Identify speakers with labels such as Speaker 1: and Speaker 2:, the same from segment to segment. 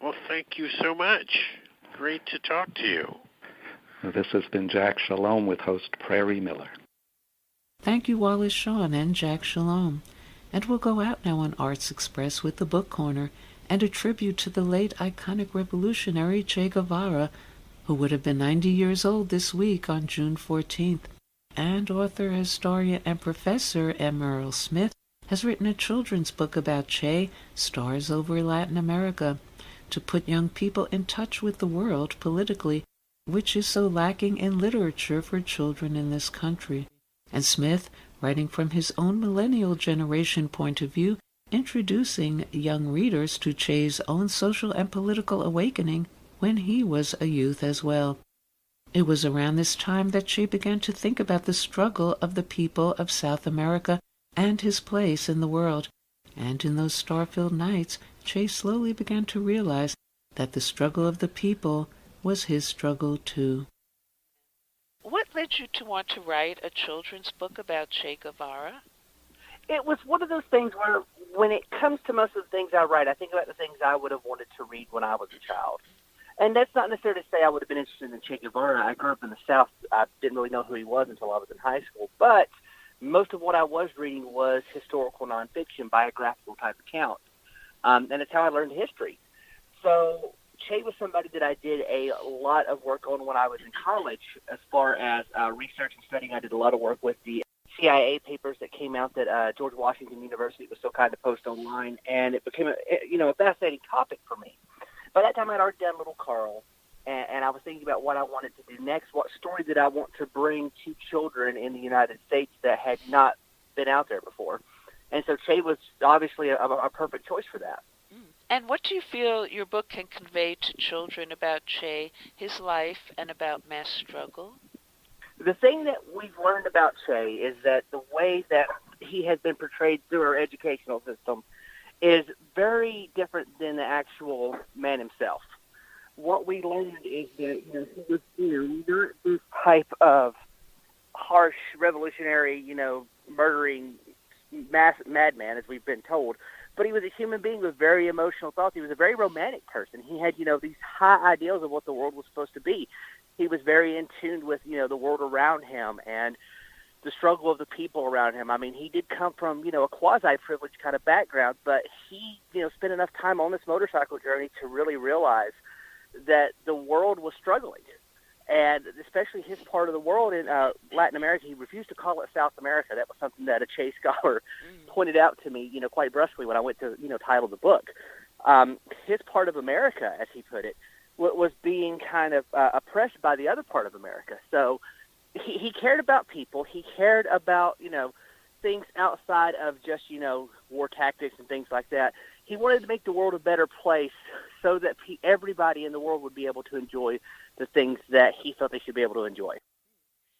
Speaker 1: Well, thank you so much. Great to talk to you.
Speaker 2: This has been Jack Shalom with host Prairie Miller.
Speaker 3: Thank you, Wallace Shawn and Jack Shalom. And we'll go out now on Arts Express with the Book Corner and a tribute to the late iconic revolutionary Che Guevara, who would have been 90 years old this week on June 14th. And author, historian, and professor Earl Smith has written a children's book about Che, Stars Over Latin America, to put young people in touch with the world politically, which is so lacking in literature for children in this country. And Smith, writing from his own millennial generation point of view, introducing young readers to Che's own social and political awakening when he was a youth as well. It was around this time that Che began to think about the struggle of the people of South America and his place in the world. And in those star-filled nights, Che slowly began to realize that the struggle of the people was his struggle too.
Speaker 4: What led you to want to write a children's book about Che Guevara?
Speaker 5: It was one of those things where when it comes to most of the things I write, I think about the things I would have wanted to read when I was a child. And that's not necessarily to say I would have been interested in Che Guevara. I grew up in the South. I didn't really know who he was until I was in high school. But most of what I was reading was historical nonfiction, biographical type accounts. And it's how I learned history. So Che was somebody that I did a lot of work on when I was in college as far as research and studying. I did a lot of work with the CIA papers that came out that George Washington University was so kind to post online, and it became a fascinating topic for me. By that time, I'd already done Little Carl, and I was thinking about what I wanted to do next, what story did I want to bring to children in the United States that had not been out there before. And so Che was obviously a perfect choice for that.
Speaker 4: And what do you feel your book can convey to children about Che, his life, and about mass struggle?
Speaker 5: The thing that we've learned about Che is that the way that he has been portrayed through our educational system is very different than the actual man himself. What we learned is that he was not this type of harsh, revolutionary, murdering madman, as we've been told. But he was a human being with very emotional thoughts. He was a very romantic person. He had, these high ideals of what the world was supposed to be. He was very in tune with, the world around him and the struggle of the people around him. I mean, he did come from, a quasi-privileged kind of background, but he, spent enough time on this motorcycle journey to really realize that the world was struggling. And especially his part of the world in Latin America, he refused to call it South America. That was something that a Che scholar pointed out to me, quite brusquely when I went to, title the book. His part of America, as he put it, was being kind of oppressed by the other part of America. So he cared about people. He cared about, things outside of just, war tactics and things like that. He wanted to make the world a better place so that everybody in the world would be able to enjoy the things that he felt they should be able to enjoy.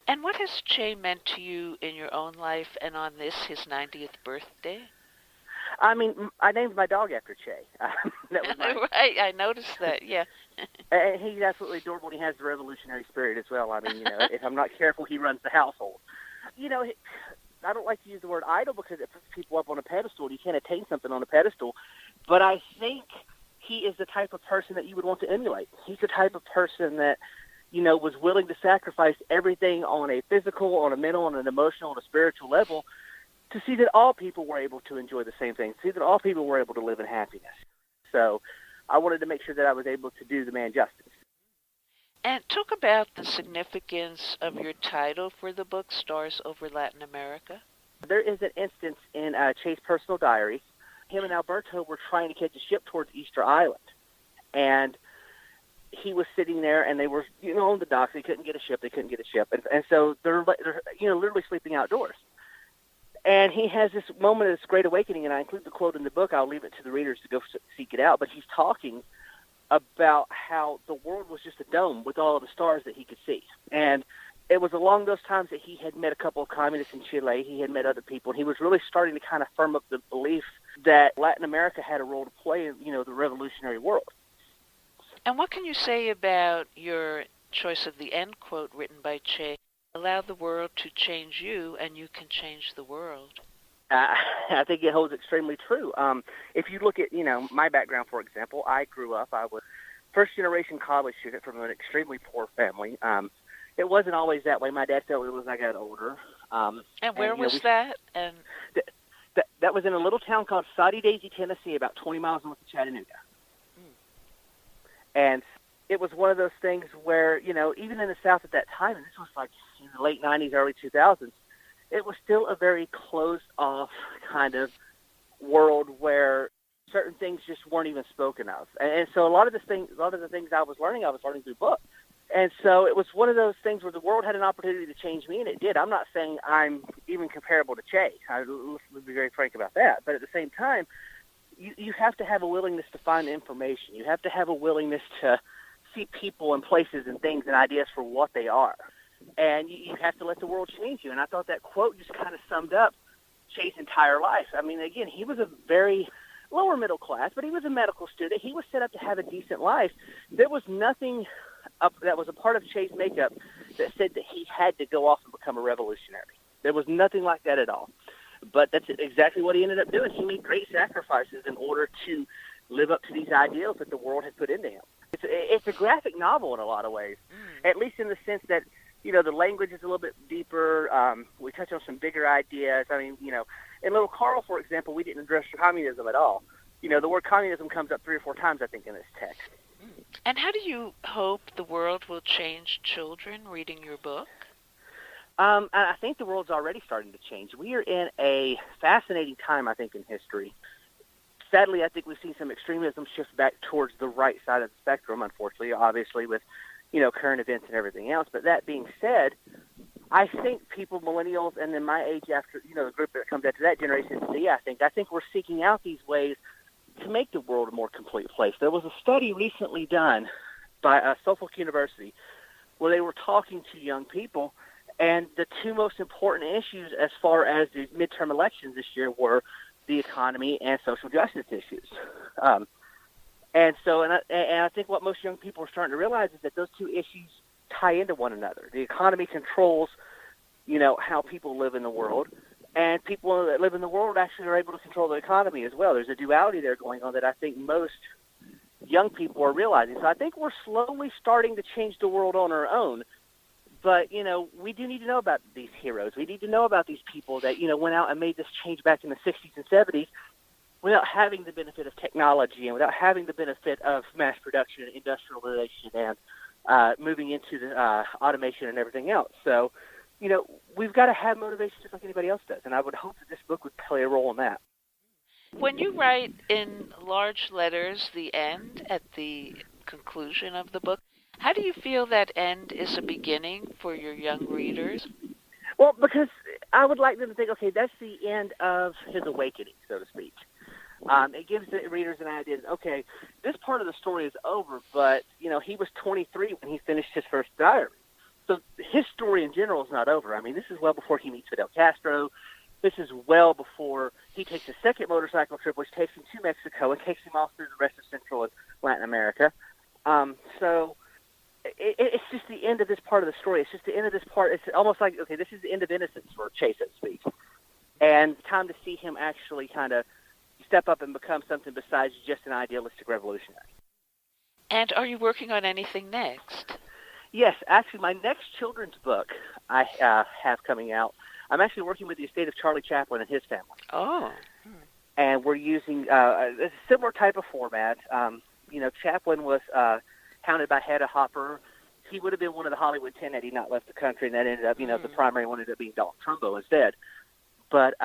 Speaker 4: And what has Che meant to you in your own life and on this, his 90th birthday?
Speaker 5: I mean, I named my dog after Che. That was
Speaker 4: right, I noticed that, yeah.
Speaker 5: And he's absolutely adorable, and he has the revolutionary spirit as well. I mean, if I'm not careful, he runs the household. I don't like to use the word idol because it puts people up on a pedestal, and you can't attain something on a pedestal. But I think he is the type of person that you would want to emulate. He's the type of person that, was willing to sacrifice everything on a physical, on a mental, on an emotional, on a spiritual level to see that all people were able to enjoy the same thing, see that all people were able to live in happiness. So I wanted to make sure that I was able to do the man justice.
Speaker 4: And talk about the significance of your title for the book, Stars Over Latin America.
Speaker 5: There is an instance in Che's personal diary. Him and Alberto were trying to catch a ship towards Easter Island. And he was sitting there, and they were, on the docks. They couldn't get a ship. And so they're literally sleeping outdoors. And he has this moment of this great awakening, and I include the quote in the book. I'll leave it to the readers to go seek it out. But he's talking about how the world was just a dome with all of the stars that he could see. And it was along those times that he had met a couple of communists in Chile. He had met other people, and he was really starting to kind of firm up the belief that Latin America had a role to play in, the revolutionary world.
Speaker 4: And what can you say about your choice of the end quote written by Che, allow the world to change you and you can change the world?
Speaker 5: I think it holds extremely true. If you look at, my background, for example, I was first-generation college student from an extremely poor family. It wasn't always that way. My dad felt it was as I got older.
Speaker 4: And where was that? And
Speaker 5: that was in a little town called Soddy Daisy, Tennessee, about 20 miles north of Chattanooga. And it was one of those things where, even in the South at that time, and this was like in the late 90s, early 2000s, it was still a very closed-off kind of world where certain things just weren't even spoken of. And so a lot of the things I was learning through books. And so it was one of those things where the world had an opportunity to change me, and it did. I'm not saying I'm even comparable to Che. Let's be very frank about that. But at the same time, you have to have a willingness to find information. You have to have a willingness to see people and places and things and ideas for what they are. And you have to let the world change you. And I thought that quote just kind of summed up Che's entire life. I mean, again, he was a very lower middle class, but he was a medical student. He was set up to have a decent life. There was nothing that was a part of Che's makeup that said that he had to go off and become a revolutionary. There was nothing like that at all. But that's exactly what he ended up doing. He made great sacrifices in order to live up to these ideals that the world had put into him. It's a graphic novel in a lot of ways, at least in the sense that, the language is a little bit deeper. We touch on some bigger ideas. I mean, in Little Carl, for example, we didn't address communism at all. The word communism comes up 3 or 4 times, I think, in this text.
Speaker 4: And how do you hope the world will change children reading your book?
Speaker 5: I think the world's already starting to change. We are in a fascinating time, I think, in history. Sadly, I think we've seen some extremism shift back towards the right side of the spectrum, unfortunately, obviously, with, current events and everything else. But that being said, I think people, millennials, and then my age after, the group that comes after that, Generation Z, I think we're seeking out these ways to make the world a more complete place. There was a study recently done by Suffolk University where they were talking to young people, and the 2 most important issues as far as the midterm elections this year were the economy and social justice issues. And I think what most young people are starting to realize is that those 2 issues tie into one another. The economy controls, how people live in the world, and people that live in the world actually are able to control the economy as well. There's a duality there going on that I think most young people are realizing. So I think we're slowly starting to change the world on our own. But, we do need to know about these heroes. We need to know about these people that, went out and made this change back in the 60s and 70s without having the benefit of technology and without having the benefit of mass production and industrialization and moving into the automation and everything else. So, we've got to have motivation just like anybody else does, and I would hope that this book would play a role in that.
Speaker 4: When you write in large letters the end at the conclusion of the book, how do you feel that end is a beginning for your young readers?
Speaker 5: Well, because I would like them to think, okay, that's the end of his awakening, so to speak. It gives the readers an idea that, okay, this part of the story is over, but, he was 23 when he finished his first diary. So his story in general is not over. I mean, this is well before he meets Fidel Castro. This is well before he takes a second motorcycle trip, which takes him to Mexico and takes him off through the rest of Central and Latin America. So it's just the end of this part of the story. It's just the end of this part. It's almost like, okay, this is the end of innocence for Che, so to speak. And time to see him actually kind of step up and become something besides just an idealistic revolutionary.
Speaker 4: And are you working on anything next?
Speaker 5: Yes, actually, my next children's book I have coming out, I'm actually working with the estate of Charlie Chaplin and his family.
Speaker 4: Oh.
Speaker 5: And we're using a similar type of format. Chaplin was hounded by Hedda Hopper. He would have been one of the Hollywood 10 had he not left the country, and that ended up, the primary one ended up being Dalton Trumbo instead. But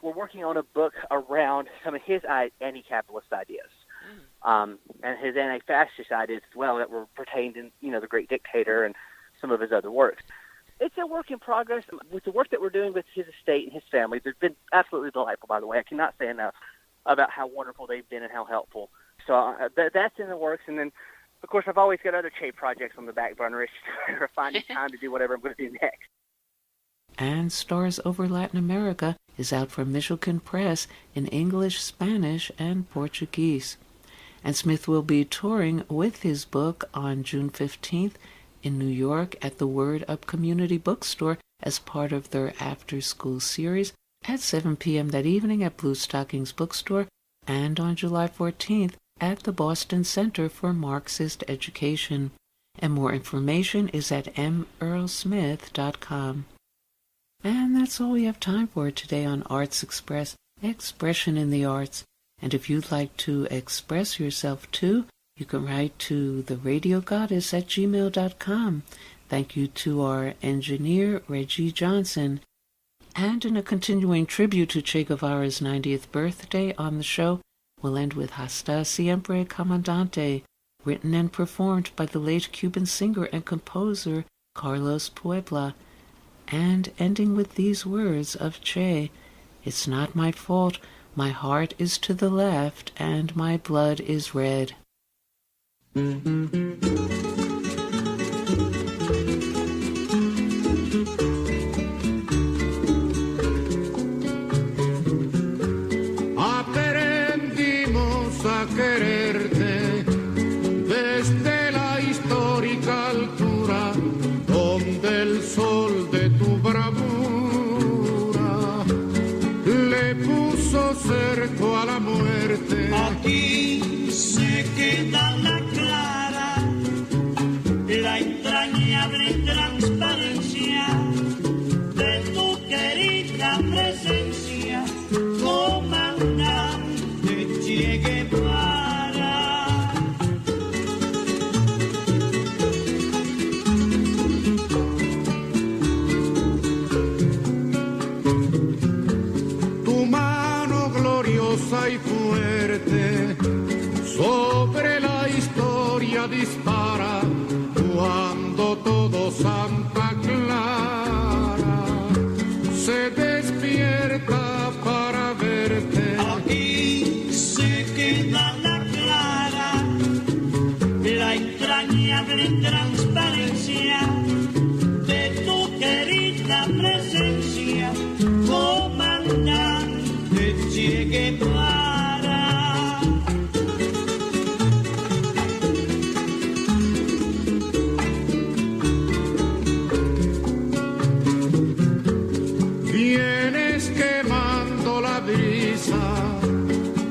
Speaker 5: we're working on a book around some of his anti-capitalist ideas. And his anti-fascist ideas as well that were pertained in, The Great Dictator and some of his other works. It's a work in progress. With the work that we're doing with his estate and his family, they've been absolutely delightful, by the way. I cannot say enough about how wonderful they've been and how helpful. So that's in the works. And then, of course, I've always got other Che projects on the back burner. It's just finding time to do whatever I'm going to do next.
Speaker 3: And Stars Over Latin America is out from Michigan Press in English, Spanish, and Portuguese. And Smith will be touring with his book on June 15th in New York at the Word Up Community Bookstore as part of their after-school series, at 7 p.m. that evening at Blue Stockings Bookstore, and on July 14th at the Boston Center for Marxist Education. And more information is at mearlsmith.com. And that's all we have time for today on Arts Express, Expression in the Arts. And if you'd like to express yourself too, you can write to theradiogoddess@gmail.com. Thank you to our engineer, Reggie Johnson. And in a continuing tribute to Che Guevara's 90th birthday on the show, we'll end with Hasta Siempre Comandante, written and performed by the late Cuban singer and composer Carlos Puebla, and ending with these words of Che: "It's not my fault, my heart is to the left and my blood is red."
Speaker 6: Aprendimos a quererte desde la histórica altura donde el sol de tu bravura le puso cerco a la muerte.
Speaker 7: Aquí se queda la clara, la entrañable transparencia de tu querida presencia, comandante Che Guevara.
Speaker 6: Tu mano gloriosa y fuerte sobre la historia dispara cuando todo Santa Clara se despierta para verte.
Speaker 7: Aquí se queda la clara, la entrañable transparencia de tu querida presencia, comandante Che Guevara.
Speaker 6: Vienes quemando la brisa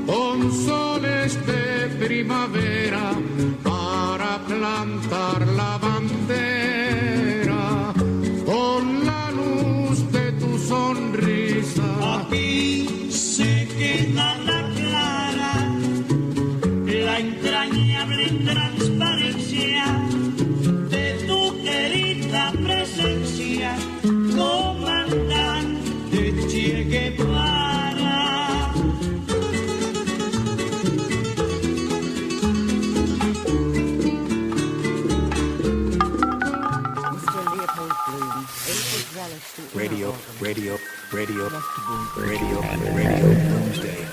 Speaker 6: con soles de primavera para plantar la bandera con la luz de tu sonrisa.
Speaker 7: Aquí se queda la clara, la entrañable transparencia de tu querida presencia, comandante Che Guevara.
Speaker 8: Radio, Doomsday.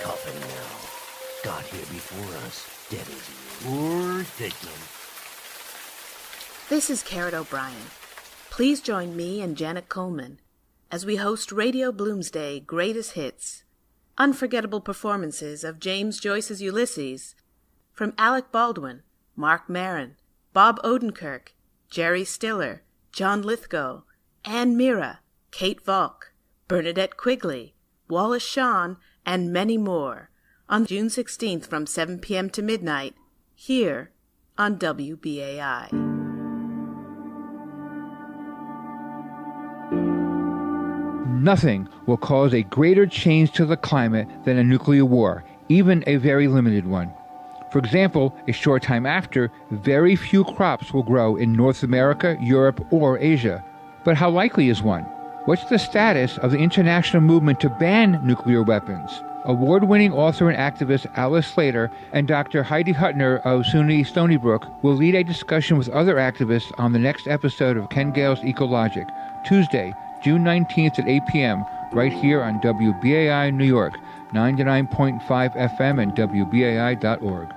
Speaker 9: Coffin now. Got here before us. Dead as poor thickening.
Speaker 10: This is Carrot O'Brien. Please join me and Janet Coleman as we host Radio Bloomsday Greatest Hits, unforgettable performances of James Joyce's Ulysses from Alec Baldwin, Mark Maron, Bob Odenkirk, Jerry Stiller, John Lithgow, Anne Mira, Kate Volk, Bernadette Quigley, Wallace Shawn, and many more on June 16th from 7 p.m. to midnight here on WBAI.
Speaker 11: Nothing will cause a greater change to the climate than a nuclear war, even a very limited one. For example, a short time after, very few crops will grow in North America, Europe, or Asia. But how likely is one? What's the status of the international movement to ban nuclear weapons? Award-winning author and activist Alice Slater and Dr. Heidi Huttner of SUNY Stony Brook will lead a discussion with other activists on the next episode of Ken Gale's Ecologic, Tuesday, June 19th at 8 p.m., right here on WBAI New York, 99.5 FM and WBAI.org.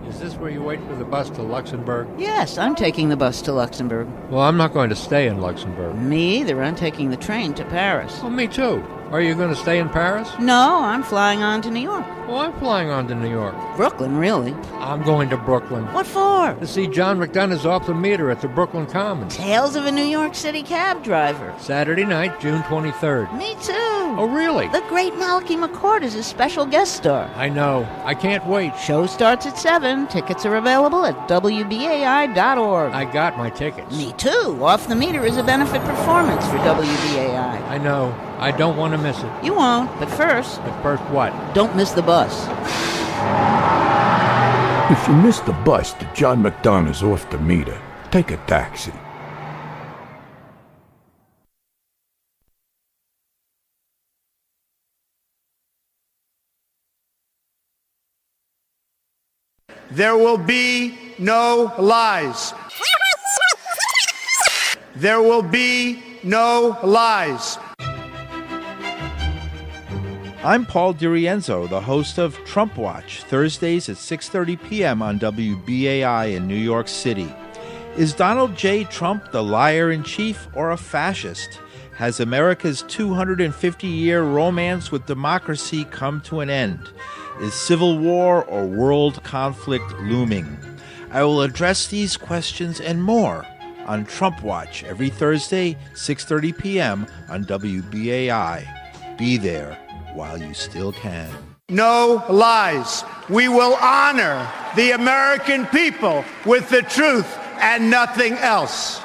Speaker 9: Is
Speaker 12: this where you wait for the bus to Luxembourg?
Speaker 13: Yes, I'm taking the bus to Luxembourg.
Speaker 12: Well, I'm not going to stay in Luxembourg.
Speaker 13: Me either. I'm taking the train to Paris.
Speaker 12: Well, me too. Are you going to stay in Paris?
Speaker 13: No, I'm flying on to New York.
Speaker 12: Well, I'm flying on to New York.
Speaker 13: Brooklyn, really?
Speaker 12: I'm going to Brooklyn.
Speaker 13: What for?
Speaker 12: To see John McDonough's Off the Meter at the Brooklyn Commons.
Speaker 13: Tales of a New York City cab driver.
Speaker 12: Saturday night, June 23rd.
Speaker 13: Me too.
Speaker 12: Oh, really?
Speaker 13: The great Malachi McCord is a special guest star.
Speaker 12: I know. I can't wait.
Speaker 13: Show starts at 7. Tickets are available at WBAI.org.
Speaker 12: I got my tickets.
Speaker 13: Me too. Off the Meter is a benefit performance for WBAI.
Speaker 12: I know. I don't want to miss it.
Speaker 13: You won't, but first...
Speaker 12: But first what?
Speaker 13: Don't miss the bus.
Speaker 14: If you miss the bus to John McDonough's Off the Meter, take a taxi.
Speaker 15: There will be no lies. There will be no lies.
Speaker 16: I'm Paul DiRienzo, the host of Trump Watch, Thursdays at 6:30 p.m. on WBAI in New York City. Is Donald J. Trump the liar-in-chief or a fascist? Has America's 250-year romance with democracy come to an end? Is civil war or world conflict looming? I will address these questions and more on Trump Watch every Thursday, 6:30 p.m. on WBAI. Be there while you still can.
Speaker 15: No lies. We will honor the American people with the truth and nothing else.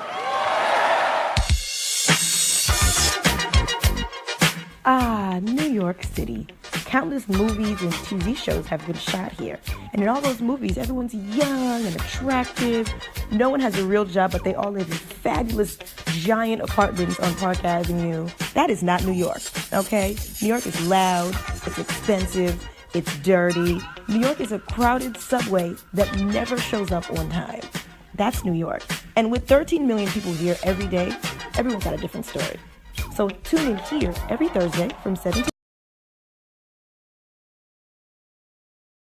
Speaker 17: New York City. Countless movies and TV shows have been shot here. And in all those movies, everyone's young and attractive. No one has a real job, but they all live in fabulous, giant apartments on Park Avenue. That is not New York, okay? New York is loud, it's expensive, it's dirty. New York is a crowded subway that never shows up on time. That's New York. And with 13 million people here every day, everyone's got a different story. So tune in here every Thursday from 7 to